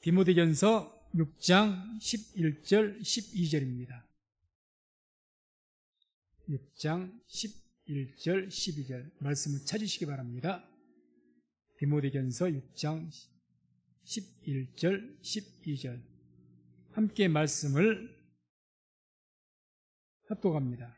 디모데전서 6장 11절 12절입니다. 6장 11절 12절 말씀을 찾으시기 바랍니다. 디모데전서 6장 11절 12절 함께 말씀을 합독합니다.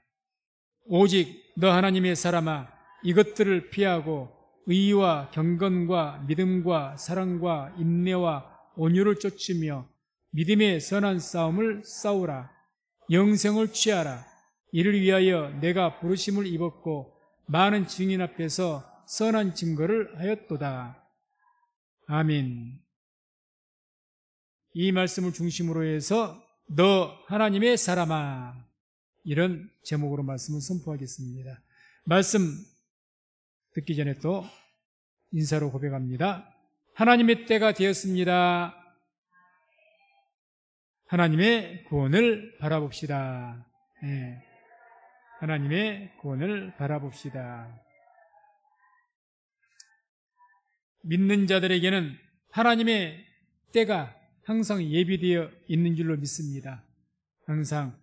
오직 너 하나님의 사람아, 이것들을 피하고 의와 경건과 믿음과 사랑과 인내와 온유를 쫓으며 믿음의 선한 싸움을 싸우라. 영생을 취하라. 이를 위하여 내가 부르심을 입었고 많은 증인 앞에서 선한 증거를 하였도다. 아멘. 이 말씀을 중심으로 해서 너 하나님의 사람아, 이런 제목으로 말씀을 선포하겠습니다. 말씀 듣기 전에 또 인사로 고백합니다. 하나님의 때가 되었습니다. 하나님의 구원을 바라봅시다. 네. 하나님의 구원을 바라봅시다. 믿는 자들에게는 하나님의 때가 항상 예비되어 있는 줄로 믿습니다. 항상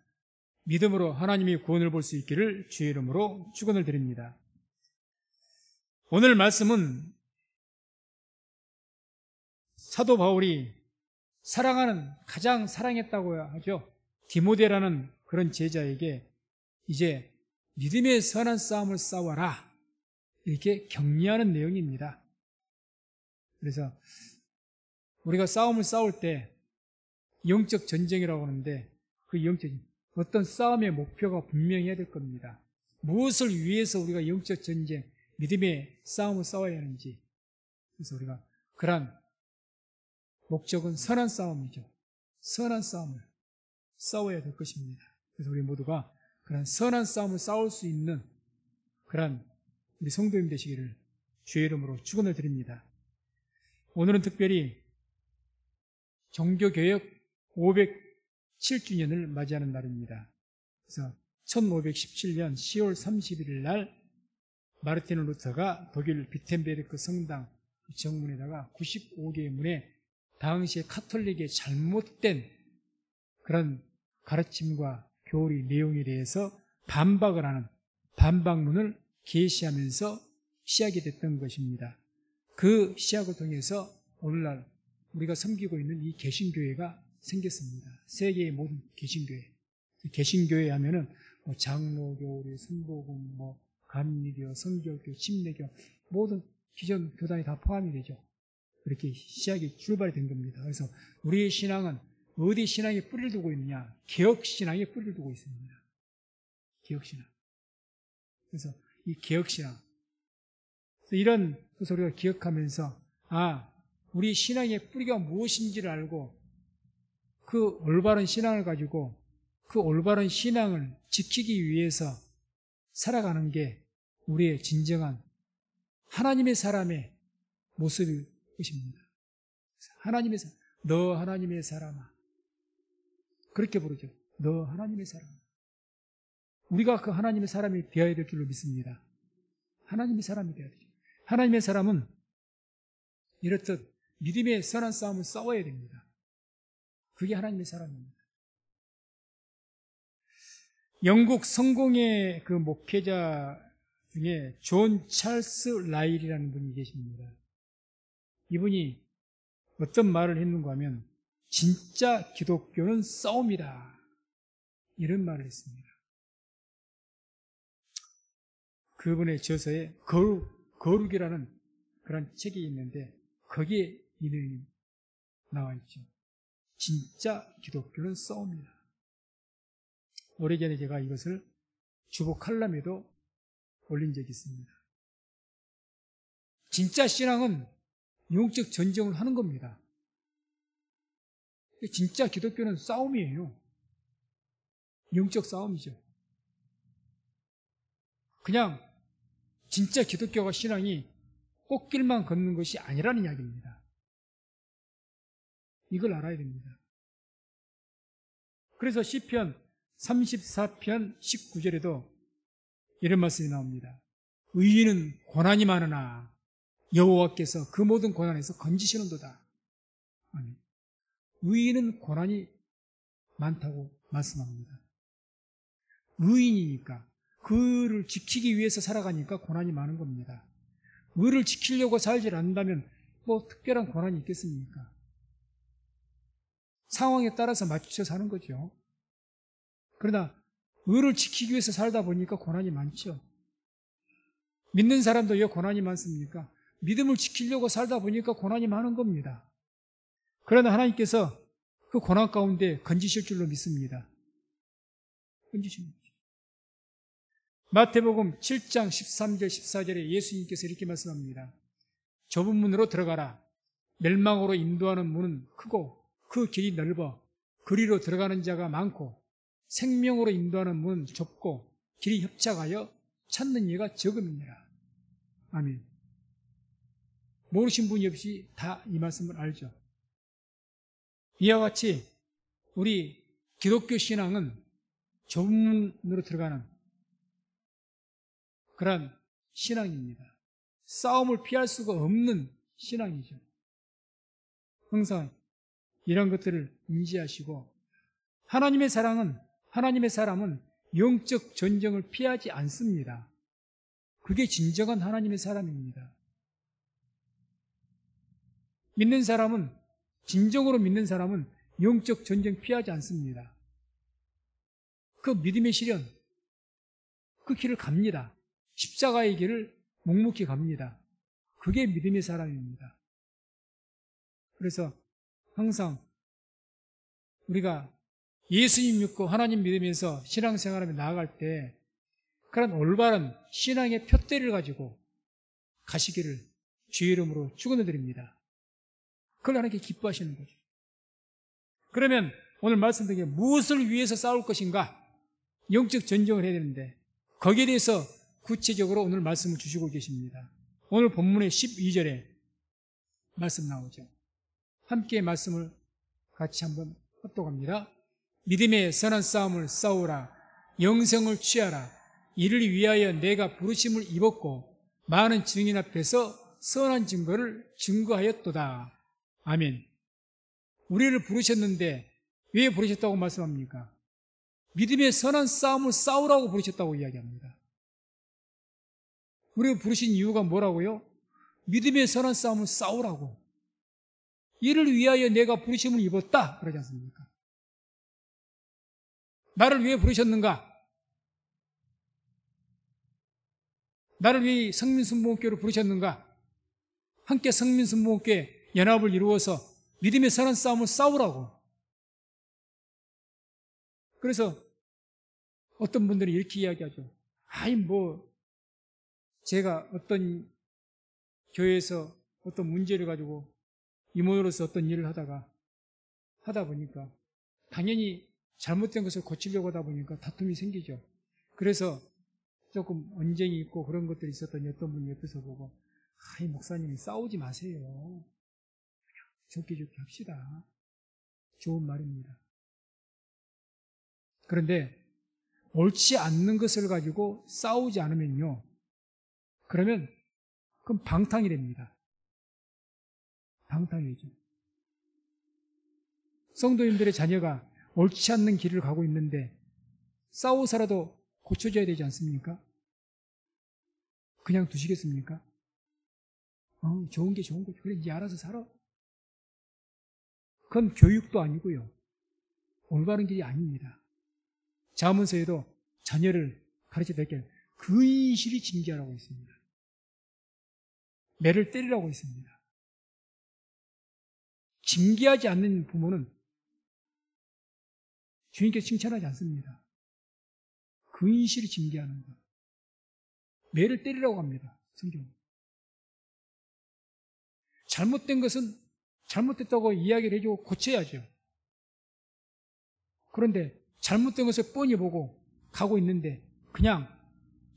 믿음으로 하나님의 구원을 볼 수 있기를 주의 이름으로 축원을 드립니다. 오늘 말씀은 사도 바울이 사랑하는, 가장 사랑했다고 하죠, 디모데라는 그런 제자에게 이제 믿음의 선한 싸움을 싸워라, 이렇게 격려하는 내용입니다. 그래서 우리가 싸움을 싸울 때 영적 전쟁이라고 하는데, 그 영적 어떤 싸움의 목표가 분명해야 될 겁니다. 무엇을 위해서 우리가 영적 전쟁, 믿음의 싸움을 싸워야 하는지. 그래서 우리가 그러한 목적은 선한 싸움이죠. 선한 싸움을 싸워야 될 것입니다. 그래서 우리 모두가 그런 선한 싸움을 싸울 수 있는 그런 우리 성도님 되시기를 주의 이름으로 축원을 드립니다. 오늘은 특별히 종교개혁 507주년을 맞이하는 날입니다. 그래서 1517년 10월 31일 날 마르틴 루터가 독일 비텐베르크 성당 정문에다가 95개의 문에 당시의 카톨릭의 잘못된 그런 가르침과 교리 내용에 대해서 반박을 하는 반박문을 게시하면서 시작이 됐던 것입니다. 그 시작을 통해서 오늘날 우리가 섬기고 있는 이 개신교회가 생겼습니다. 세계의 모든 개신교회. 개신교회 하면은 장로교, 순복음, 감리교, 성결교, 침례교, 모든 기존 교단이 다 포함이 되죠. 그렇게 시작이 출발이 된 겁니다. 그래서 우리의 신앙은 어디 신앙에 뿌리를 두고 있느냐? 개혁신앙에 뿌리를 두고 있습니다. 개혁신앙. 그래서 이 개혁신앙. 이런 것을 우리가 기억하면서, 우리 신앙의 뿌리가 무엇인지를 알고 그 올바른 신앙을 가지고 그 올바른 신앙을 지키기 위해서 살아가는 게 우리의 진정한 하나님의 사람의 모습일 것입니다. 하나님의 사람, 너 하나님의 사람아, 그렇게 부르죠. 너 하나님의 사람아. 우리가 그 하나님의 사람이 되어야 될 줄로 믿습니다. 하나님의 사람이 되어야 되죠. 하나님의 사람은 이렇듯 믿음의 선한 싸움을 싸워야 됩니다. 그게 하나님의 사람입니다. 영국 성공의 그 목회자 중에 존 찰스 라일이라는 분이 계십니다. 이분이 어떤 말을 했는가 하면 진짜 기독교는 싸움이다, 이런 말을 했습니다. 그분의 저서에 거룩이라는 그런 책이 있는데 거기에 이 내용이 나와 있죠. 진짜 기독교는 싸움이다. 오래전에 제가 이것을 주보 칼럼에도 올린 적이 있습니다. 진짜 신앙은 영적 전쟁을 하는 겁니다. 진짜 기독교는 싸움이에요. 영적 싸움이죠. 그냥 진짜 기독교가 신앙이 꽃길만 걷는 것이 아니라는 이야기입니다. 이걸 알아야 됩니다. 그래서 시편 34편 19절에도 이런 말씀이 나옵니다. 의인은 고난이 많으나 여호와께서 그 모든 고난에서 건지시는도다. 아멘. 의인은 고난이 많다고 말씀합니다. 의인이니까 그를 지키기 위해서 살아가니까 고난이 많은 겁니다. 의를 지키려고 살지 않는다면 뭐 특별한 고난이 있겠습니까? 상황에 따라서 맞춰 사는 거죠. 그러나 의를 지키기 위해서 살다 보니까 고난이 많죠. 믿는 사람도 왜 고난이 많습니까? 믿음을 지키려고 살다 보니까 고난이 많은 겁니다. 그러나 하나님께서 그 고난 가운데 건지실 줄로 믿습니다. 건지십니다. 마태복음 7장 13절 14절에 예수님께서 이렇게 말씀합니다. 좁은 문으로 들어가라. 멸망으로 인도하는 문은 크고 그 길이 넓어 그리로 들어가는 자가 많고 생명으로 인도하는 문은 좁고 길이 협착하여 찾는 이가 적음이니라. 아멘. 모르신 분이 없이 다 이 말씀을 알죠. 이와 같이 우리 기독교 신앙은 좁은 문으로 들어가는 그런 신앙입니다. 싸움을 피할 수가 없는 신앙이죠. 항상 이런 것들을 인지하시고 하나님의 사람은 영적 전쟁을 피하지 않습니다. 그게 진정한 하나님의 사람입니다. 진정으로 믿는 사람은 영적 전쟁 피하지 않습니다. 그 믿음의 실현, 그 길을 갑니다. 십자가의 길을 묵묵히 갑니다. 그게 믿음의 사람입니다. 그래서 항상 우리가 예수님 믿고 하나님 믿으면서 신앙생활하며 나아갈 때 그런 올바른 신앙의 표대를 가지고 가시기를 주의 이름으로 축원드립니다. 그걸 하나님께 기뻐하시는 거죠. 그러면 오늘 말씀드린 게 무엇을 위해서 싸울 것인가? 영적 전쟁을 해야 되는데 거기에 대해서 구체적으로 오늘 말씀을 주시고 계십니다. 오늘 본문의 12절에 말씀 나오죠. 함께 말씀을 같이 한번 합독합니다. 믿음의 선한 싸움을 싸우라. 영생을 취하라. 이를 위하여 내가 부르심을 입었고 많은 증인 앞에서 선한 증거를 증거하였도다. 아멘. 우리를 부르셨는데 왜 부르셨다고 말씀합니까? 믿음의 선한 싸움을 싸우라고 부르셨다고 이야기합니다. 우리를 부르신 이유가 뭐라고요? 믿음의 선한 싸움을 싸우라고. 이를 위하여 내가 부르심을 입었다 그러지 않습니까? 나를 왜 부르셨는가? 나를 왜 성민순복음교로 부르셨는가? 함께 성민순복음교회 연합을 이루어서 믿음의 선한 싸움을 싸우라고. 그래서 어떤 분들이 이렇게 이야기하죠. 제가 어떤 교회에서 어떤 문제를 가지고 이모로서 어떤 일을 하다 보니까 당연히 잘못된 것을 고치려고 하다 보니까 다툼이 생기죠. 그래서 조금 언쟁이 있고 그런 것들이 있었더니 어떤 분이 옆에서 보고 목사님이 싸우지 마세요. 좋게 합시다. 좋은 말입니다. 그런데 옳지 않는 것을 가지고 싸우지 않으면요. 그러면 그건 방탕이 됩니다. 방탕이죠. 성도님들의 자녀가 옳지 않는 길을 가고 있는데 싸워서라도 고쳐줘야 되지 않습니까? 그냥 두시겠습니까? 좋은 게 좋은 거죠. 그래, 이제 알아서 살아. 그건 교육도 아니고요. 올바른 길이 아닙니다. 자문서에도 자녀를 가르쳐 드릴게요. 근실히 징계하라고 있습니다. 매를 때리라고 있습니다. 징계하지 않는 부모는 주님께서 칭찬하지 않습니다. 근실히 징계하는 것. 매를 때리라고 합니다. 성경. 잘못된 것은 잘못됐다고 이야기를 해주고 고쳐야죠. 그런데 잘못된 것을 뻔히 보고 가고 있는데 그냥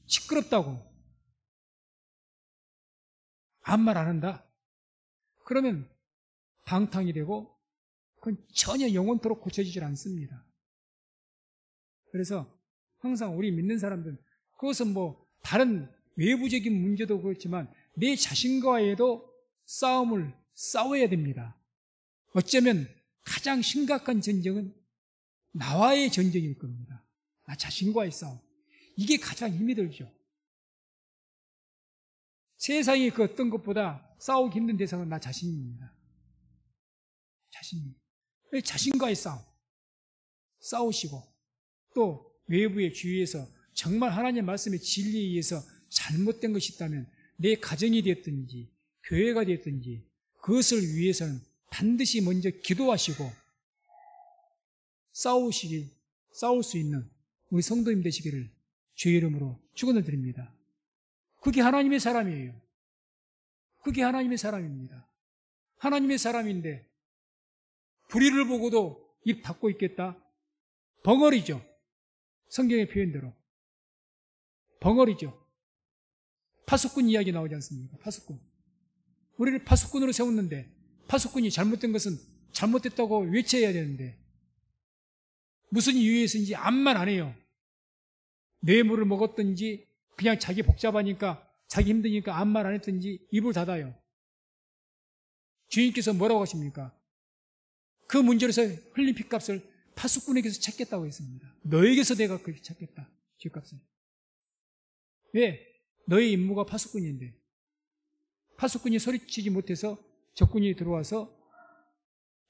시끄럽다고 아무 말 안 한다. 그러면 방탕이 되고 그건 전혀 영원토록 고쳐지질 않습니다. 그래서 항상 우리 믿는 사람들은 그것은 다른 외부적인 문제도 그렇지만 내 자신과에도 싸움을 싸워야 됩니다. 어쩌면 가장 심각한 전쟁은 나와의 전쟁일 겁니다. 나 자신과의 싸움. 이게 가장 힘이 들죠. 세상에 그 어떤 것보다 싸우기 힘든 대상은 나 자신입니다. 자신과의 싸움. 싸우시고 또 외부의 주위에서 정말 하나님의 말씀의 진리에 의해서 잘못된 것이 있다면 내 가정이 됐든지 교회가 됐든지 그것을 위해서는 반드시 먼저 기도하시고 싸울 수 있는 우리 성도님 되시기를 주의 이름으로 축원을 드립니다. 그게 하나님의 사람이에요. 그게 하나님의 사람입니다. 하나님의 사람인데 불의를 보고도 입 닫고 있겠다? 벙어리죠. 성경의 표현대로. 벙어리죠. 파수꾼 이야기 나오지 않습니까? 파수꾼. 우리를 파수꾼으로 세웠는데 파수꾼이 잘못된 것은 잘못됐다고 외쳐야 되는데 무슨 이유에서인지 암만 안 해요. 뇌물을 먹었든지 그냥 자기 복잡하니까 자기 힘드니까 아무 말 안 했든지 입을 닫아요. 주님께서 뭐라고 하십니까? 그 문제로서 흘린 핏값을 파수꾼에게서 찾겠다고 했습니다. 너에게서 내가 그렇게 찾겠다. 핏값을. 왜? 너의 임무가 파수꾼인데 파수꾼이 소리치지 못해서 적군이 들어와서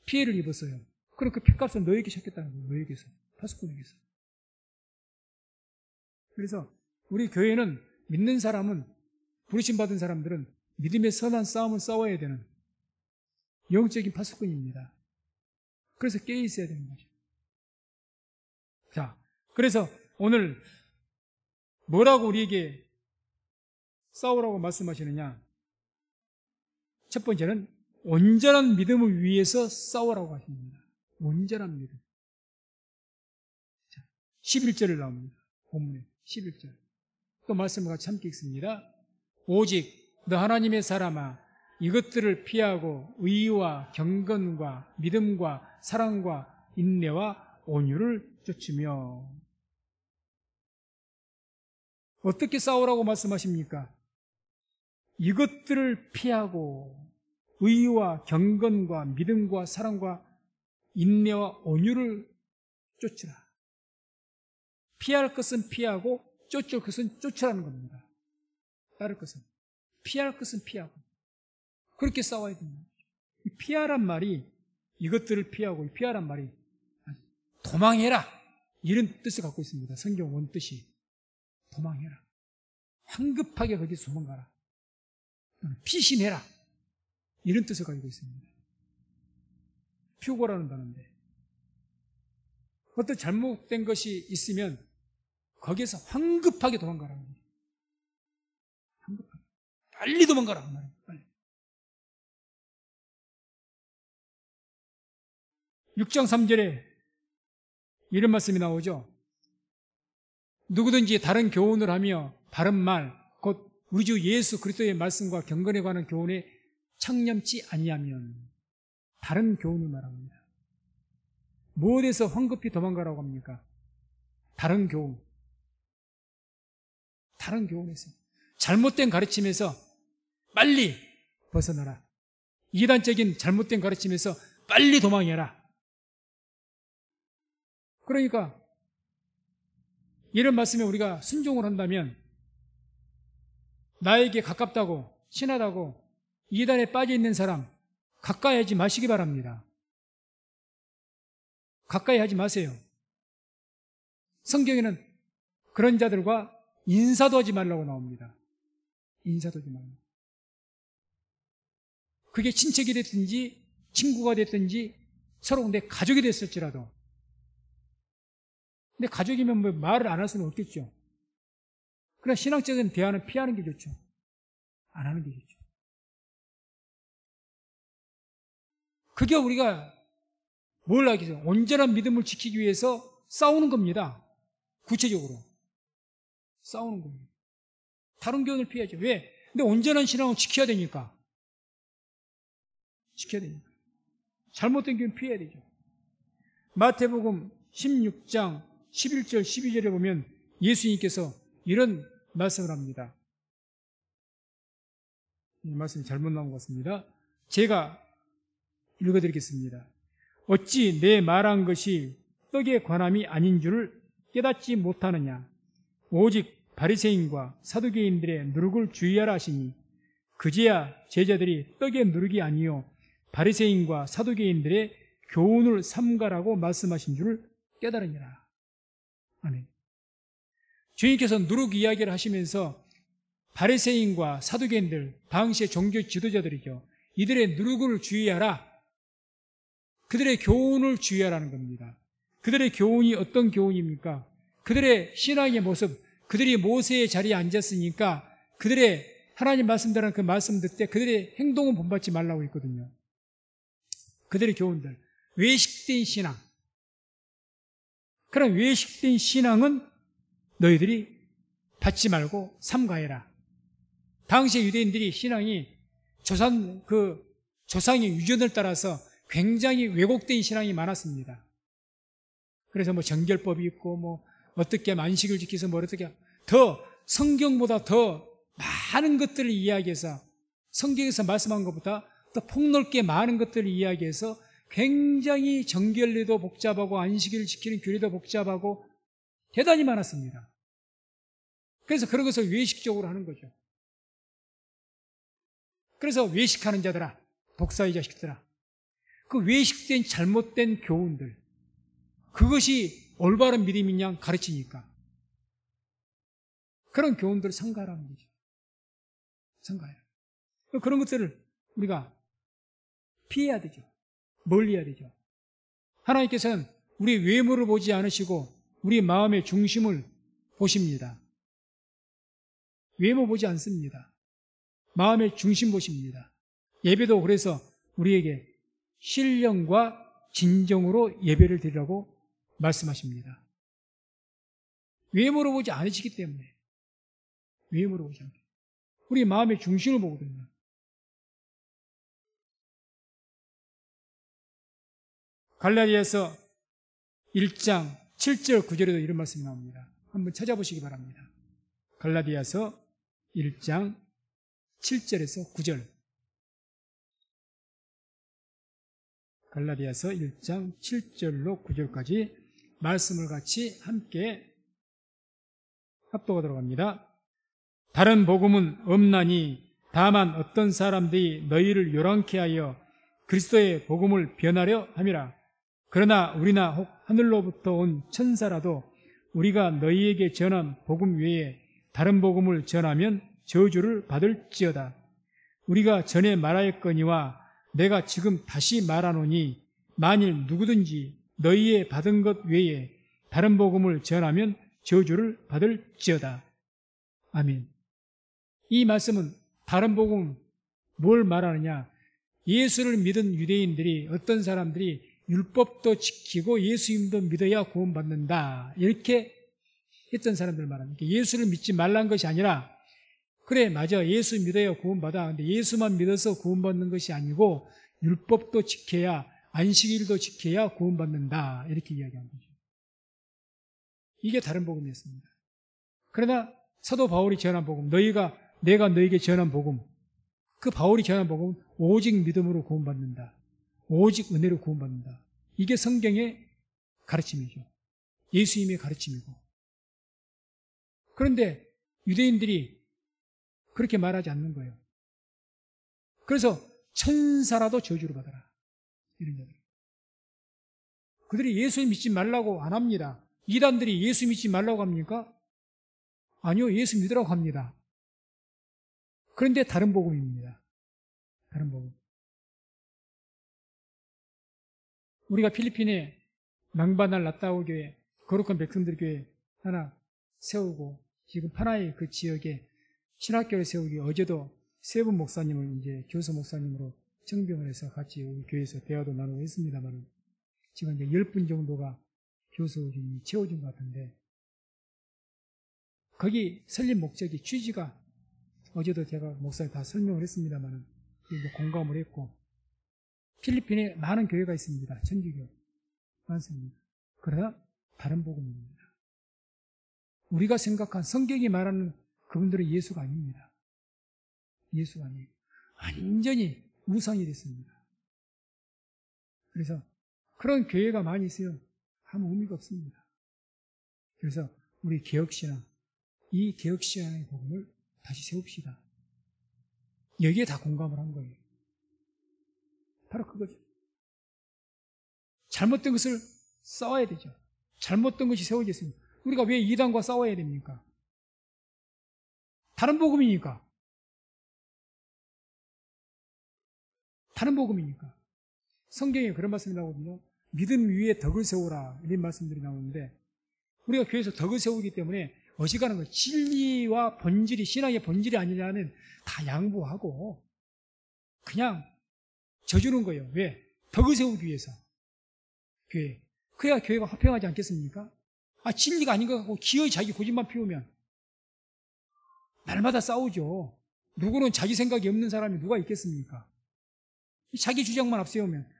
피해를 입었어요. 그럼 그 핏값을 너에게 찾겠다는 거예요. 너에게서. 파수꾼에게서. 그래서 우리 교회는 믿는 사람은 부르심받은 사람들은 믿음의 선한 싸움을 싸워야 되는 영적인 파수꾼입니다. 그래서 깨어 있어야 되는 거죠. 자, 그래서 오늘 뭐라고 우리에게 싸우라고 말씀하시느냐? 첫 번째는 온전한 믿음을 위해서 싸우라고 하십니다. 온전한 믿음. 자, 11절을 나옵니다. 본문에 11절. 또 말씀을 같이 함께 읽습니다. 오직 너 하나님의 사람아 이것들을 피하고 의와 경건과 믿음과 사랑과 인내와 온유를 쫓으며. 어떻게 싸우라고 말씀하십니까? 이것들을 피하고 의와 경건과 믿음과 사랑과 인내와 온유를 쫓으라. 피할 것은 피하고 쫓을 것은 쫓으라는 겁니다. 따를 것은. 피할 것은 피하고. 그렇게 싸워야 됩니다. 이 피하란 말이 이것들을 피하고 이 피하란 말이 도망해라 이런 뜻을 갖고 있습니다. 성경 원뜻이 도망해라. 황급하게 거기서 도망가라. 피신해라 이런 뜻을 가지고 있습니다. 표고라는 단어인데 어떤 잘못된 것이 있으면 거기에서 황급하게 도망가라는 거예요. 황급하게. 빨리 도망가라. 빨리. 6장 3절에 이런 말씀이 나오죠. 누구든지 다른 교훈을 하며 바른 말, 곧 우리 주 예수 그리스도의 말씀과 경건에 관한 교훈에 창념치 아니하면 다른 교훈을 말합니다. 무엇에서 황급히 도망가라고 합니까? 다른 교훈. 다른 교훈에서. 잘못된 가르침에서 빨리 벗어나라. 이단적인 잘못된 가르침에서 빨리 도망해라. 그러니까 이런 말씀에 우리가 순종을 한다면 나에게 가깝다고 친하다고 이단에 빠져 있는 사람 가까이 하지 마시기 바랍니다. 가까이 하지 마세요. 성경에는 그런 자들과 인사도 하지 말라고 나옵니다. 인사도 하지 말라고. 그게 친척이 됐든지 친구가 됐든지 서로 내 가족이 됐을지라도. 근데 가족이면 뭐 말을 안 할 수는 없겠죠. 그러나 신앙적인 대화는 피하는 게 좋죠. 안 하는 게 좋죠. 그게 우리가 뭘 하겠어요? 온전한 믿음을 지키기 위해서 싸우는 겁니다. 구체적으로. 싸우는 겁니다. 다른 교훈을 피하죠. 왜? 근데 온전한 신앙을 지켜야 되니까. 지켜야 되니까. 잘못된 교훈 피해야 되죠. 마태복음 16장 11절 12절에 보면 예수님께서 이런 말씀을 합니다. 이 말씀이 잘못 나온 것 같습니다. 제가 읽어드리겠습니다. 어찌 내 말한 것이 떡에 관함이 아닌 줄을 깨닫지 못하느냐. 오직 바리새인과 사두개인들의 누룩을 주의하라 하시니 그제야 제자들이 떡의 누룩이 아니요 바리새인과 사두개인들의 교훈을 삼가라고 말씀하신 줄을 깨달으니라. 아멘. 주님께서 누룩 이야기를 하시면서 바리새인과 사두개인들, 당시의 종교 지도자들이죠. 이들의 누룩을 주의하라. 그들의 교훈을 주의하라는 겁니다. 그들의 교훈이 어떤 교훈입니까? 그들의 신앙의 모습, 그들이 모세의 자리에 앉았으니까 그들의 하나님 말씀대로는 그 말씀 듣되 그들의 행동은 본받지 말라고 했거든요. 그들의 교훈들, 외식된 신앙. 그런 외식된 신앙은 너희들이 받지 말고 삼가해라. 당시 유대인들이 신앙이 조상의 유전을 따라서 굉장히 왜곡된 신앙이 많았습니다. 그래서 정결법이 있고 어떻게 하면 안식을 지켜서 어떻게 더 성경보다 더 많은 것들을 이야기해서 성경에서 말씀한 것보다 더 폭넓게 많은 것들을 이야기해서 굉장히 정결례도 복잡하고 안식일을 지키는 규례도 복잡하고 대단히 많았습니다. 그래서 그런 것을 외식적으로 하는 거죠. 그래서 외식하는 자들아, 독사의 자식들아, 그 외식된 잘못된 교훈들, 그것이 올바른 믿음인 양 가르치니까 그런 교훈들을 삼가라는 거죠. 삼가해라. 그런 것들을 우리가 피해야 되죠. 멀리해야 되죠. 하나님께서는 우리 외모를 보지 않으시고 우리 마음의 중심을 보십니다. 외모 보지 않습니다. 마음의 중심 보십니다. 예배도 그래서 우리에게 신령과 진정으로 예배를 드리라고 말씀하십니다. 외모로 보지 않으시기 때문에 외모로 보지 않기. 우리 마음의 중심을 보거든요. 갈라디아서 1장 7절 9절에도 이런 말씀이 나옵니다. 한번 찾아보시기 바랍니다. 갈라디아서 1장 7절에서 9절. 갈라디아서 1장 7절로 9절까지 말씀을 같이 함께 합독하도록 합니다. 다른 복음은 없나니 다만 어떤 사람들이 너희를 요란케 하여 그리스도의 복음을 변하려 함이라. 그러나 우리나 혹 하늘로부터 온 천사라도 우리가 너희에게 전한 복음 외에 다른 복음을 전하면 저주를 받을지어다. 우리가 전에 말하였거니와 내가 지금 다시 말하노니 만일 누구든지 너희의 받은 것 외에 다른 복음을 전하면 저주를 받을지어다. 아멘. 이 말씀은 다른 복음 뭘 말하느냐? 예수를 믿은 유대인들이 어떤 사람들이 율법도 지키고 예수님도 믿어야 구원받는다. 이렇게 했던 사람들 말합니다. 예수를 믿지 말란 것이 아니라 그래 맞아 예수 믿어야 구원받아. 근데 예수만 믿어서 구원받는 것이 아니고 율법도 지켜야 안식일도 지켜야 구원받는다. 이렇게 이야기한 거죠. 이게 다른 복음이었습니다. 그러나 사도 바울이 전한 복음, 내가 너에게 전한 복음, 그 바울이 전한 복음은 오직 믿음으로 구원받는다. 오직 은혜로 구원받는다. 이게 성경의 가르침이죠. 예수님의 가르침이고. 그런데 유대인들이 그렇게 말하지 않는 거예요. 그래서 천사라도 저주를 받아라. 이런 자들. 그들이 예수 믿지 말라고 안 합니다. 이단들이 예수 믿지 말라고 합니까? 아니요, 예수 믿으라고 합니다. 그런데 다른 복음입니다. 다른 복음. 우리가 필리핀에 망바날 라따오 교회, 거룩한 백성들 교회 하나 세우고 지금 파나이 그 지역에 신학교를 세우기 어제도 세 분 목사님을 이제 교수 목사님으로 청빙을 해서 같이 우리 교회에서 대화도 나누고 했습니다만 지금 이제 10분 정도가 교수진이 채워진 것 같은데 거기 설립 목적이 취지가 어제도 제가 목사님 다 설명을 했습니다만 이제 공감을 했고 필리핀에 많은 교회가 있습니다. 천주교 많습니다. 그러나 다른 복음입니다. 우리가 생각한 성경이 말하는 그분들은 예수가 아닙니다. 예수가 아니에요. 완전히 우상이 됐습니다. 그래서 그런 교회가 많이 있어요. 아무 의미가 없습니다. 그래서 우리 개혁신앙, 이 개혁신앙의 복음을 다시 세웁시다. 여기에 다 공감을 한 거예요. 바로 그거죠. 잘못된 것을 싸워야 되죠. 잘못된 것이 세워져 있습니다. 우리가 왜 이단과 싸워야 됩니까? 다른 복음이니까. 다른 복음이니까. 성경에 그런 말씀이 나오거든요. 믿음 위에 덕을 세우라, 이런 말씀들이 나오는데, 우리가 교회에서 덕을 세우기 때문에 어지간한 거, 진리와 본질이, 신앙의 본질이 아니냐는 다 양보하고 그냥 져주는 거예요. 왜? 덕을 세우기 위해서. 교회. 그래야 교회가 화평하지 않겠습니까? 진리가 아닌 것 같고 기어이 자기 고집만 피우면 날마다 싸우죠. 누구는 자기 생각이 없는 사람이 누가 있겠습니까? 자기 주장만 앞세우면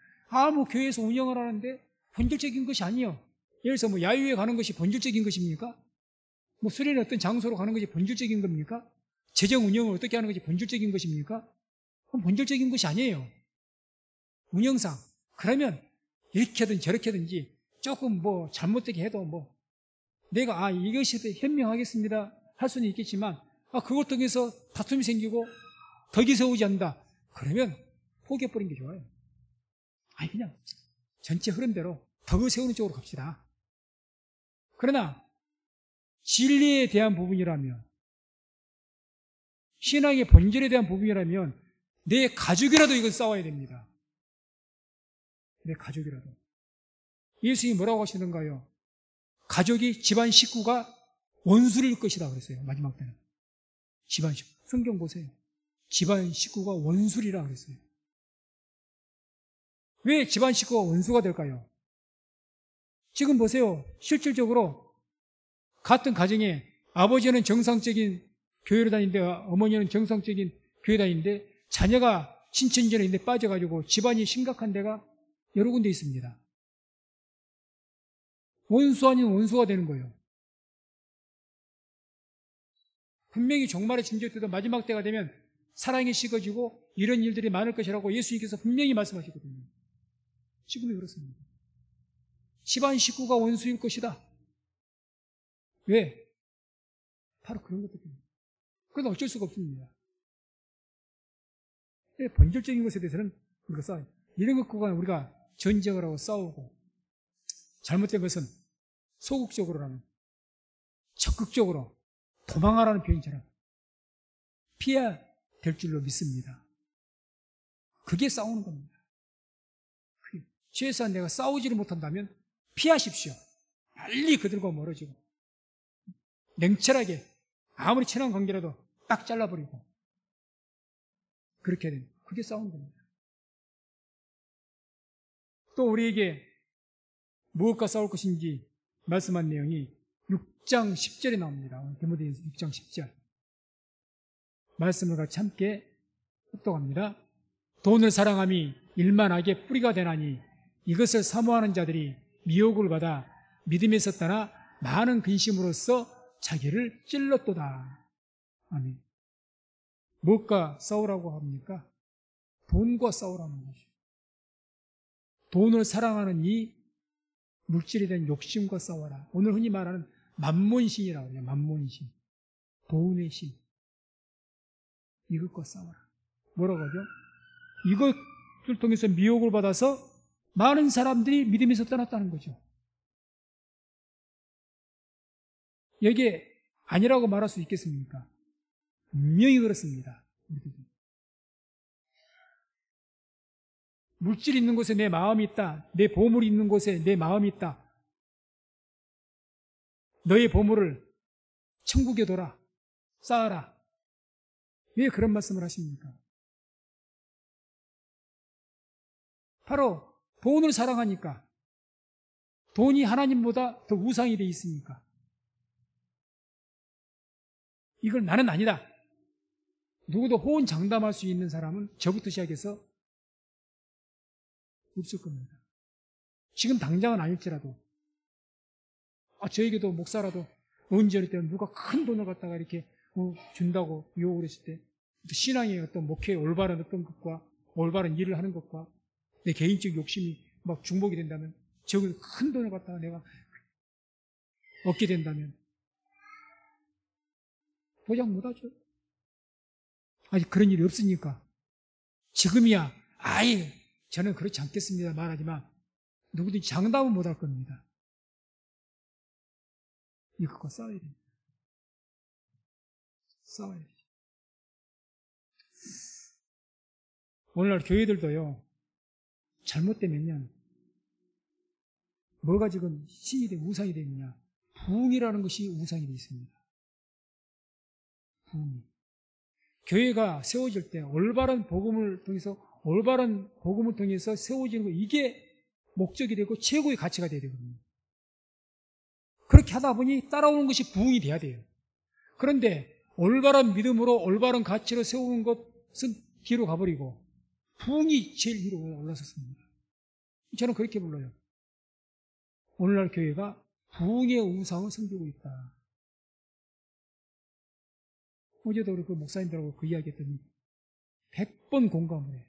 뭐 교회에서 운영을 하는데 본질적인 것이 아니요. 예를 들어서 야유회 가는 것이 본질적인 것입니까? 수련회 어떤 장소로 가는 것이 본질적인 겁니까? 재정 운영을 어떻게 하는 것이 본질적인 것입니까? 그건 본질적인 것이 아니에요. 운영상. 그러면 이렇게 하든 저렇게 하든지 조금 잘못되게 해도 내가 이것이 현명하겠습니다 할 수는 있겠지만 그걸 통해서 다툼이 생기고 덕이 세우지 않는다. 그러면 포기해버린 게 좋아요. 그냥 전체 흐름대로 덕을 세우는 쪽으로 갑시다. 그러나 진리에 대한 부분이라면, 신앙의 본질에 대한 부분이라면 내 가족이라도 이걸 싸워야 됩니다. 내 가족이라도. 예수님이 뭐라고 하시는가요? 가족이, 집안 식구가 원수일 것이다 그랬어요. 마지막 때는. 집안 식구. 성경 보세요. 집안 식구가 원수리라 그랬어요. 왜 집안 식구가 원수가 될까요? 지금 보세요. 실질적으로 같은 가정에 아버지는 정상적인 교회를 다니는데 어머니는 정상적인 교회 다니는데 자녀가 신천지에 있는데 빠져가지고 집안이 심각한 데가 여러 군데 있습니다. 원수 아닌 원수가 되는 거예요. 분명히 종말의 징조 때도 마지막 때가 되면 사랑이 식어지고 이런 일들이 많을 것이라고 예수님께서 분명히 말씀하시거든요. 지금이 그렇습니다. 집안 식구가 원수일 것이다. 왜? 바로 그런 것들 때문에. 그건 어쩔 수가 없습니다. 본질적인 것에 대해서는 우리가 싸워요. 이런 것과 우리가 전쟁을 하고 싸우고, 잘못된 것은 소극적으로라면 적극적으로 도망하라는 표현처럼 피해야 될 줄로 믿습니다. 그게 싸우는 겁니다. 최소한 내가 싸우지를 못한다면 피하십시오. 빨리 그들과 멀어지고 냉철하게 아무리 친한 관계라도 딱 잘라버리고 그렇게 되는, 그게 싸우는 겁니다. 또 우리에게 무엇과 싸울 것인지 말씀한 내용이 6장 10절에 나옵니다. 디모데전서 6장 10절. 말씀을 같이 함께 합독합니다. 돈을 사랑함이 일만하게 뿌리가 되나니 이것을 사모하는 자들이 미혹을 받아 믿음에서 떠나 많은 근심으로써 자기를 찔렀도다. 아멘. 무엇과 싸우라고 합니까? 돈과 싸우라는 것이죠. 돈을 사랑하는 이 물질에 대한 욕심과 싸워라. 오늘 흔히 말하는 만몬신이라고 해요. 만몬신. 돈의 신. 이것과 싸워라. 뭐라고 하죠? 이것을 통해서 미혹을 받아서 많은 사람들이 믿음에서 떠났다는 거죠. 여기에 아니라고 말할 수 있겠습니까? 분명히 그렇습니다. 물질이 있는 곳에 내 마음이 있다. 내 보물이 있는 곳에 내 마음이 있다. 너의 보물을 천국에 둬라. 쌓아라. 왜 그런 말씀을 하십니까? 바로 돈을 사랑하니까. 돈이 하나님보다 더 우상이 돼 있으니까. 이걸 나는 아니다. 누구도 호언장담할 수 있는 사람은 저부터 시작해서 없을 겁니다. 지금 당장은 아닐지라도 저에게도 목사라도 언제 어릴 때 누가 큰 돈을 갖다가 이렇게 준다고 유혹을 했을 때 신앙의 어떤 목회의 올바른 어떤 것과 올바른 일을 하는 것과 내 개인적 욕심이 막 중복이 된다면, 저기 큰 돈을 갖다가 내가 얻게 된다면 보장 못하죠. 아직 그런 일이 없으니까. 지금이야 아예 저는 그렇지 않겠습니다 말하지만 누구든지 장담은 못할 겁니다. 이것과 싸워야 됩니다. 싸워야 돼요. 오늘날 교회들도요, 잘못되면요, 뭐가 지금 신이 되고 우상이 되느냐? 부흥이라는 것이 우상이 되어 있습니다. 부흥. 교회가 세워질 때 올바른 복음을 통해서 세워지는 거, 이게 목적이 되고 최고의 가치가 되어야 되거든요. 그렇게 하다 보니 따라오는 것이 부흥이 돼야 돼요. 그런데 올바른 믿음으로 올바른 가치로 세우는 것은 뒤로 가버리고 부흥이 제일 위로 올라섰습니다. 저는 그렇게 불러요. 오늘날 교회가 부흥의 우상을 섬기고 있다. 어제도 우리 그 목사님들하고 그 이야기 했더니 100번 공감을 해요.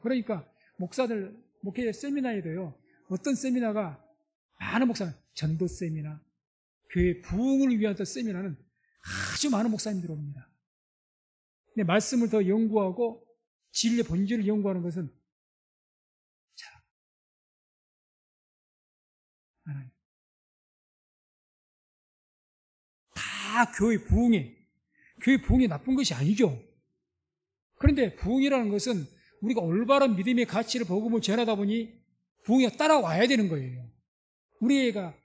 그러니까 목사들, 목회 세미나에도요, 어떤 세미나가, 많은 목사는 전도 세미나, 교회 부흥을 위한 세미나는 아주 많은 목사님들이 옵니다. 근데 말씀을 더 연구하고 진리의 본질을 연구하는 것은 잘 안 해요. 다 교회 부흥이 나쁜 것이 아니죠. 그런데 부흥이라는 것은 우리가 올바른 믿음의 가치를 복음을 전하다 보니 부흥이 따라와야 되는 거예요. 우리 애가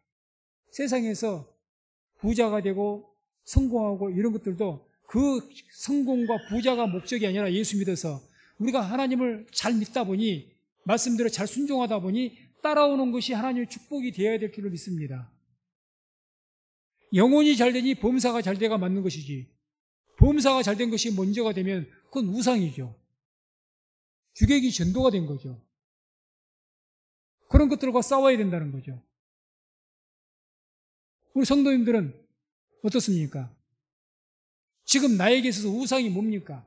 세상에서 부자가 되고 성공하고 이런 것들도 그 성공과 부자가 목적이 아니라 예수 믿어서 우리가 하나님을 잘 믿다 보니, 말씀대로 잘 순종하다 보니 따라오는 것이 하나님의 축복이 되어야 될 줄로 믿습니다. 영혼이 잘 되니 범사가 잘 돼가 맞는 것이지, 범사가 잘 된 것이 먼저가 되면 그건 우상이죠. 주객이 전도가 된 거죠. 그런 것들과 싸워야 된다는 거죠. 우리 성도님들은 어떻습니까? 지금 나에게 있어서 우상이 뭡니까?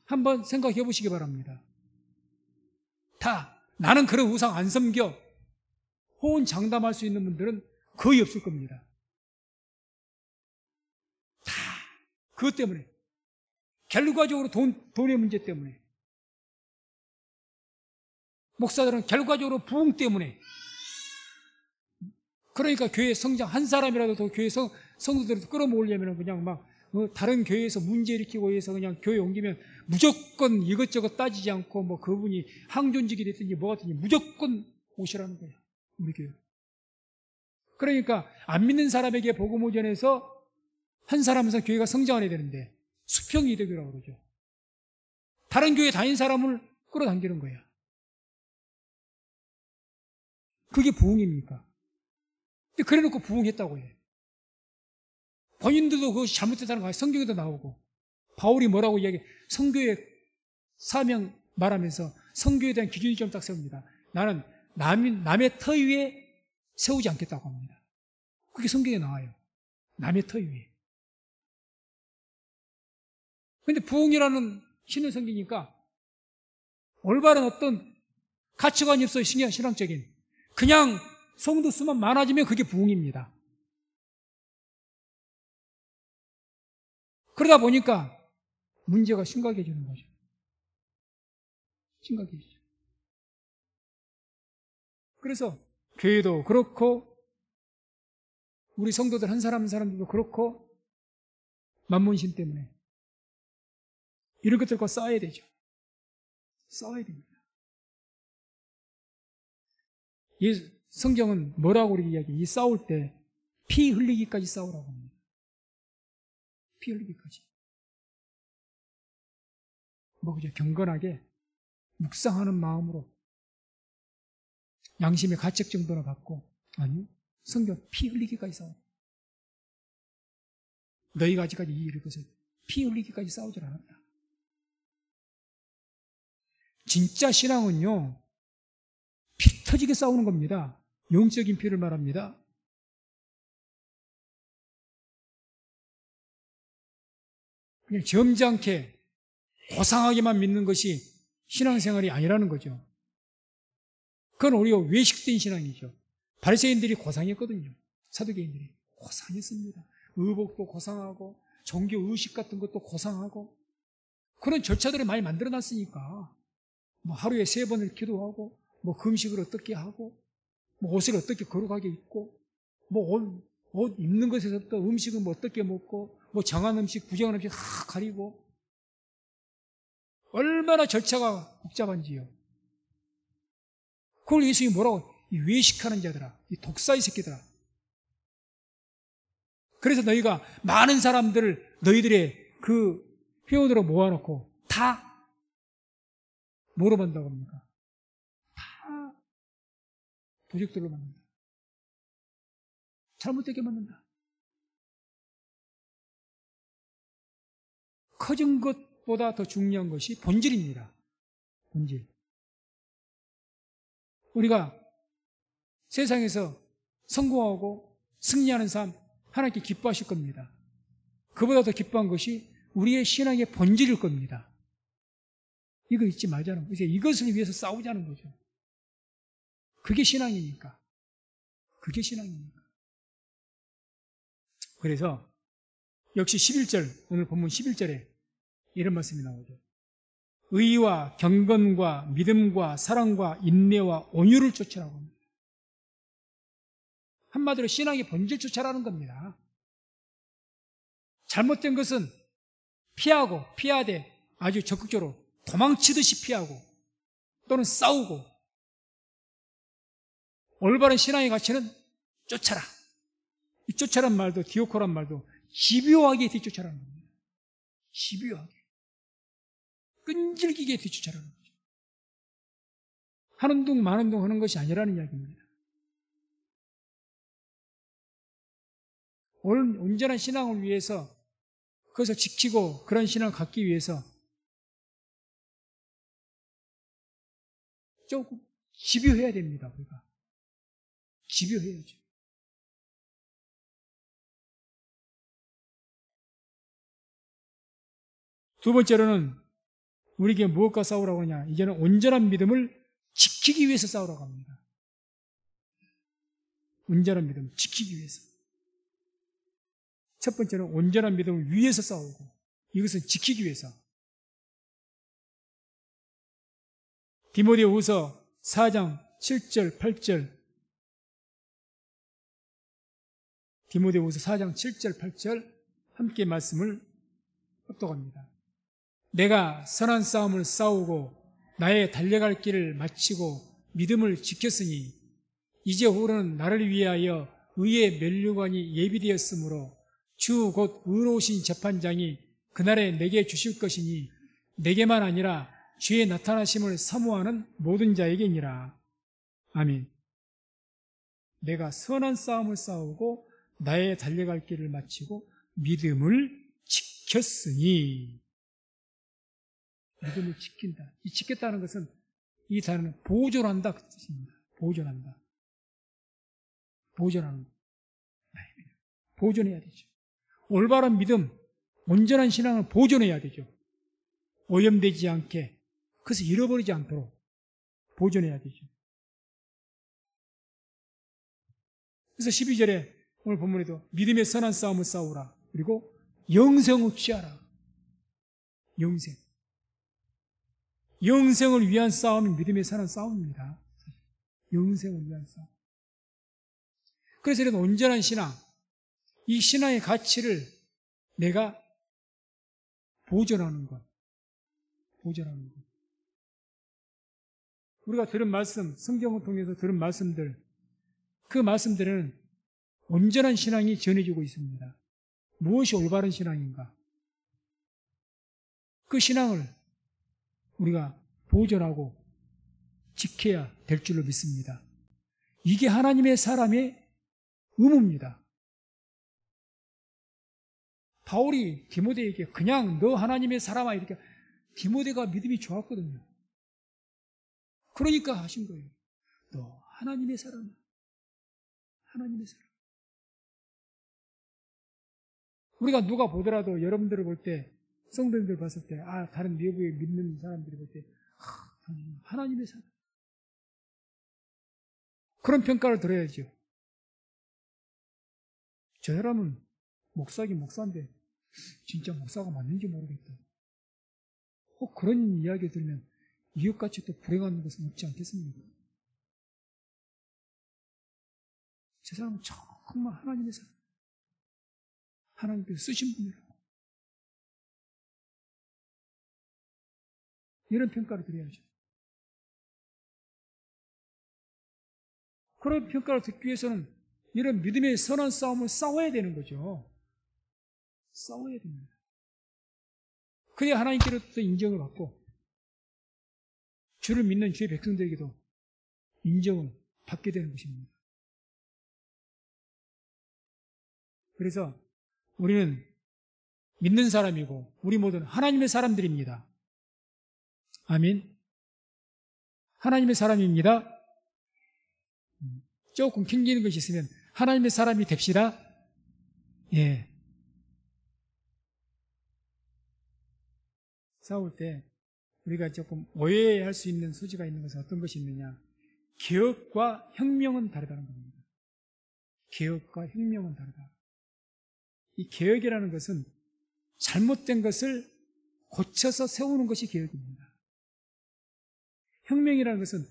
한번 생각해 보시기 바랍니다. 다 나는 그런 우상 안 섬겨 호언장담할 수 있는 분들은 거의 없을 겁니다. 다 그것 때문에, 결과적으로 돈의 문제 때문에, 목사들은 결과적으로 부흥 때문에. 그러니까 교회 성장, 한 사람이라도 더 교회 성도들을 끌어모으려면 그냥 막 다른 교회에서 문제 일으키고 해서 그냥 교회 옮기면 무조건 이것저것 따지지 않고 뭐 그분이 항존직이 됐든지 뭐가 됐든지 무조건 오시라는 거예요. 우리 교회. 그러니까 안 믿는 사람에게 복음을 전해서 한 사람에서 교회가 성장을 해야 되는데 수평이득이라고 그러죠. 다른 교회 다닌 사람을 끌어당기는 거야. 그게 부흥입니까? 근데 그래놓고 부흥했다고 해. 본인들도 그것이 잘못됐다는 거 성경에도 나오고, 바울이 뭐라고 이야기해? 성교의 사명 말하면서 성교에 대한 기준이 좀 딱 세웁니다. 나는 남의 터 위에 세우지 않겠다고 합니다. 그게 성경에 나와요. 남의 터 위에. 그런데 부흥이라는 신을 섬기니까 올바른 어떤 가치관이 없어요. 신앙적인. 그냥 성도 수만 많아지면 그게 부흥입니다. 그러다 보니까 문제가 심각해지는 거죠. 심각해지죠. 그래서 교회도 그렇고 우리 성도들 한 사람 한 사람들도 그렇고 만문신 때문에 이런 것들과 싸워야 되죠. 싸워야 됩니다. 성경은 뭐라고 우리 이야기해요? 이 싸울 때 피 흘리기까지 싸우라고 합니다. 피 흘리기까지. 그죠? 경건하게 묵상하는 마음으로 양심의 가책 정도나 갖고, 아니요, 성경 피 흘리기까지 싸워. 너희가 아직까지 이 일을 것을 피 흘리기까지 싸우질 않았다. 진짜 신앙은요, 피 터지게 싸우는 겁니다. 영적인 피를 말합니다. 그냥 점잖게 고상하게만 믿는 것이 신앙생활이 아니라는 거죠. 그건 오히려 외식된 신앙이죠. 바리새인들이 고상했거든요. 사두개인들이 고상했습니다. 의복도 고상하고 종교 의식 같은 것도 고상하고 그런 절차들을 많이 만들어놨으니까 뭐 하루에 3번을 기도하고 뭐 금식을 어떻게 하고 뭐 옷을 어떻게 거룩하게 입고 뭐 옷 입는 것에서부터 음식은 뭐 어떻게 먹고 뭐 정한 음식 부정한 음식 다 가리고 얼마나 절차가 복잡한지요. 그걸 예수님이 뭐라고? 이 외식하는 자들아, 이 독사의 새끼들아. 그래서 너희가 많은 사람들을 너희들의 그 회원으로 모아놓고 다 뭐로 만든다고 합니까? 다 도적들로 만든다. 잘못되게 만든다. 커진 것보다 더 중요한 것이 본질입니다. 본질. 우리가 세상에서 성공하고 승리하는 삶 하나님께 기뻐하실 겁니다. 그보다 더 기뻐한 것이 우리의 신앙의 본질일 겁니다. 이거 잊지 말자는 거죠. 이제 이것을 위해서 싸우자는 거죠. 그게 신앙이니까. 그게 신앙이니까. 그래서 역시 11절, 오늘 본문 11절에 이런 말씀이 나오죠. 의와 경건과 믿음과 사랑과 인내와 온유를 쫓으라고 합니다. 한마디로 신앙의 본질 쫓아라는 겁니다. 잘못된 것은 피하고 피하되 아주 적극적으로 도망치듯이 피하고 또는 싸우고 올바른 신앙의 가치는 쫓아라. 이 쫓아란 말도 디오코란 말도 집요하게 뒤쫓아라는 겁니다. 집요하게. 끈질기게 뒤쫓아라는 거죠. 하는 둥 마는 둥 하는 것이 아니라는 이야기입니다. 온전한 신앙을 위해서 그것을 지키고 그런 신앙을 갖기 위해서 조금 집요해야 됩니다. 우리가 집요해야죠. 두 번째로는 우리에게 무엇과 싸우라고 하냐? 이제는 온전한 믿음을 지키기 위해서 싸우라고 합니다. 온전한 믿음을 지키기 위해서. 첫 번째는 온전한 믿음을 위해서 싸우고 이것은 지키기 위해서. 디모데후서 4장 7절 8절 디모데후서 4장 7절 8절 함께 말씀을 합독합니다. 내가 선한 싸움을 싸우고 나의 달려갈 길을 마치고 믿음을 지켰으니 이제 후로는 나를 위하여 의의 면류관이 예비되었으므로 주 곧 의로우신 재판장이 그날에 내게 주실 것이니 내게만 아니라 주의 나타나심을 사모하는 모든 자에게니라. 아멘. 내가 선한 싸움을 싸우고 나의 달려갈 길을 마치고 믿음을 지켰으니 믿음을 지킨다. 이 지켰다는 것은 이 단어는 보존한다 그 뜻입니다. 보존한다. 보존하는 거. 보존해야 되죠. 올바른 믿음, 온전한 신앙을 보존해야 되죠. 오염되지 않게, 그래서 잃어버리지 않도록 보존해야 되죠. 그래서 12절에 오늘 본문에도 믿음의 선한 싸움을 싸우라. 그리고 영생을 취하라. 영생. 영생을 위한 싸움이 믿음의 선한 싸움입니다. 영생을 위한 싸움. 그래서 이런 온전한 신앙, 이 신앙의 가치를 내가 보존하는 것. 보존하는 것. 우리가 들은 말씀, 성경을 통해서 들은 말씀들, 그 말씀들은 온전한 신앙이 전해지고 있습니다. 무엇이 올바른 신앙인가? 그 신앙을 우리가 보존하고 지켜야 될 줄로 믿습니다. 이게 하나님의 사람의 의무입니다. 바울이 디모데에게 그냥 너 하나님의 사람아 이렇게 디모데가 믿음이 좋았거든요. 그러니까 하신 거예요. 너 하나님의 사람아. 하나님의 사람. 우리가 누가 보더라도 여러분들을 볼 때 성도님들 봤을 때 다른 외부에 믿는 사람들이 볼 때 하나님의 사람. 그런 평가를 들어야죠. 저 사람은 목사긴 목사인데 진짜 목사가 맞는지 모르겠다. 그런 이야기 들으면 이것같이 또 불행한 것은 없지 않겠습니까? 저 사람은 정말 하나님의 사람. 하나님께서 쓰신 분이라고. 이런 평가를 드려야죠. 그런 평가를 듣기 위해서는 이런 믿음의 선한 싸움을 싸워야 되는 거죠. 싸워야 됩니다. 그래야 하나님께로부터 인정을 받고 주를 믿는 주의 백성들에게도 인정을 받게 되는 것입니다. 그래서 우리는 믿는 사람이고 우리 모두는 하나님의 사람들입니다. 아멘. 하나님의 사람입니다. 조금 캥기는 것이 있으면 하나님의 사람이 됩시다. 예. 싸울 때 우리가 조금 오해할 수 있는 소지가 있는 것은 어떤 것이 있느냐? 개혁과 혁명은 다르다는 겁니다. 개혁과 혁명은 다르다. 이 개혁이라는 것은 잘못된 것을 고쳐서 세우는 것이 개혁입니다. 혁명이라는 것은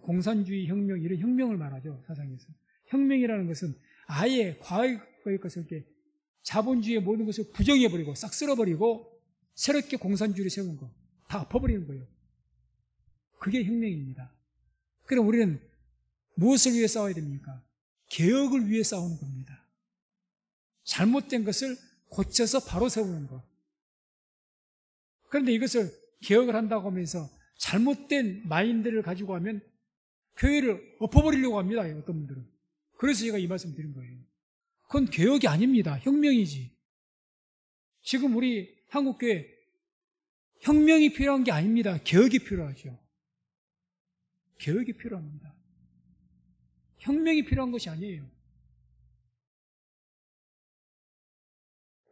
공산주의 혁명, 이런 혁명을 말하죠, 사상에서. 혁명이라는 것은 아예 과거의 것을 이렇게 자본주의의 모든 것을 부정해버리고 싹 쓸어버리고 새롭게 공산주의를 세우는 거, 다 엎어버리는 거예요. 그게 혁명입니다. 그럼 우리는 무엇을 위해 싸워야 됩니까? 개혁을 위해 싸우는 겁니다. 잘못된 것을 고쳐서 바로 세우는 것. 그런데 이것을 개혁을 한다고 하면서 잘못된 마인드를 가지고 하면 교회를 엎어버리려고 합니다, 어떤 분들은. 그래서 제가 이 말씀 드린 거예요. 그건 개혁이 아닙니다. 혁명이지. 지금 우리 한국교회 혁명이 필요한 게 아닙니다. 개혁이 필요하죠. 개혁이 필요합니다. 혁명이 필요한 것이 아니에요.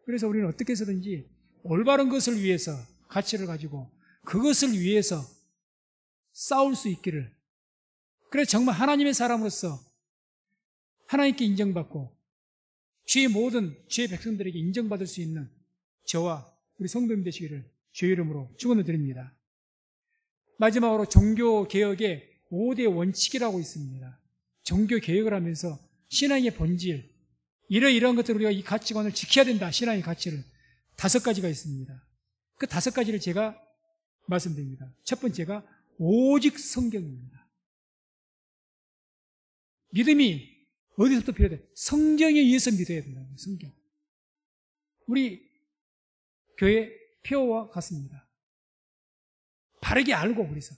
그래서 우리는 어떻게 해서든지 올바른 것을 위해서 가치를 가지고 그것을 위해서 싸울 수 있기를, 그래서 정말 하나님의 사람으로서 하나님께 인정받고 주의 모든 주의 백성들에게 인정받을 수 있는 저와 우리 성도님 되시기를 주의 이름으로 축원을 드립니다. 마지막으로 종교개혁의 5대 원칙이라고 있습니다. 종교개혁을 하면서 신앙의 본질, 이러한 것들을 우리가 이 가치관을 지켜야 된다. 신앙의 가치를 5가지가 있습니다. 그 5가지를 제가 말씀드립니다. 첫 번째가 오직 성경입니다. 믿음이 어디서부터 필요해? 성경에 의해서 믿어야 된다는 거예요. 성경. 우리 교회 표와 같습니다. 바르게 알고, 그래서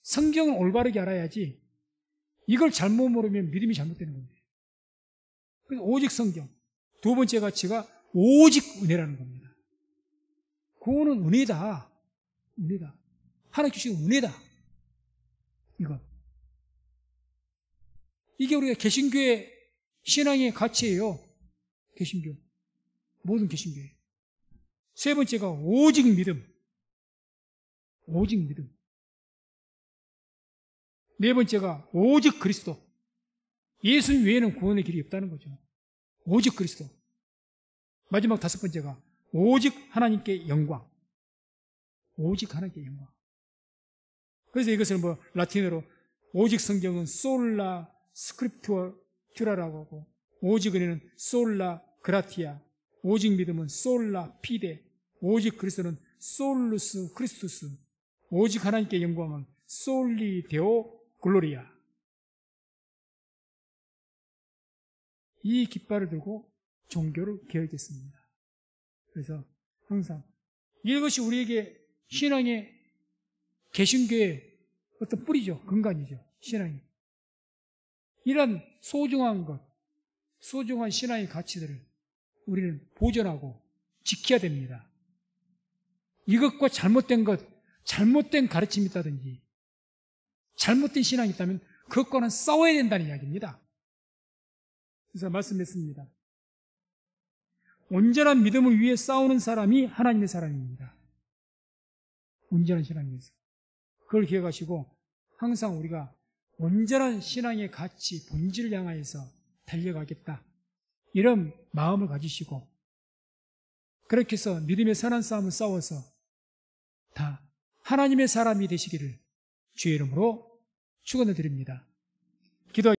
성경을 올바르게 알아야지 이걸 잘못 모르면 믿음이 잘못되는 겁니다. 그래서 오직 성경. 두 번째 가치가 오직 은혜라는 겁니다. 그거는 은혜다. 은혜다. 하나님 주신 은혜다. 이게 우리가 개신교의 신앙의 가치예요. 개신교. 모든 개신교에. 세 번째가 오직 믿음. 오직 믿음. 네 번째가 오직 그리스도. 예수님 외에는 구원의 길이 없다는 거죠. 오직 그리스도. 마지막 5번째가 오직 하나님께 영광. 오직 하나님께 영광. 그래서 이것을 라틴어로 오직 성경은 솔라 스크립투라라고 하고, 오직 은혜는 솔라 그라티아, 오직 믿음은 솔라 피데, 오직 그리스도는 솔루스 크리스투스, 오직 하나님께 영광은 솔리 데오 글로리아. 이 깃발을 들고 종교를 개혁했습니다. 그래서 항상 이것이 우리에게 신앙의 개신교의 어떤 뿌리죠. 근간이죠. 신앙이. 이런 소중한 것, 소중한 신앙의 가치들을 우리는 보존하고 지켜야 됩니다. 이것과 잘못된 것, 잘못된 가르침이 있다든지 잘못된 신앙이 있다면 그것과는 싸워야 된다는 이야기입니다. 그래서 말씀했습니다. 온전한 믿음을 위해 싸우는 사람이 하나님의 사람입니다. 온전한 신앙을 위해서. 그걸 기억하시고 항상 우리가 온전한 신앙의 가치, 본질을 향하여서 달려가겠다. 이런 마음을 가지시고 그렇게 해서 믿음의 선한 싸움을 싸워서 다 하나님의 사람이 되시기를 주의 이름으로 축원을 드립니다. 기도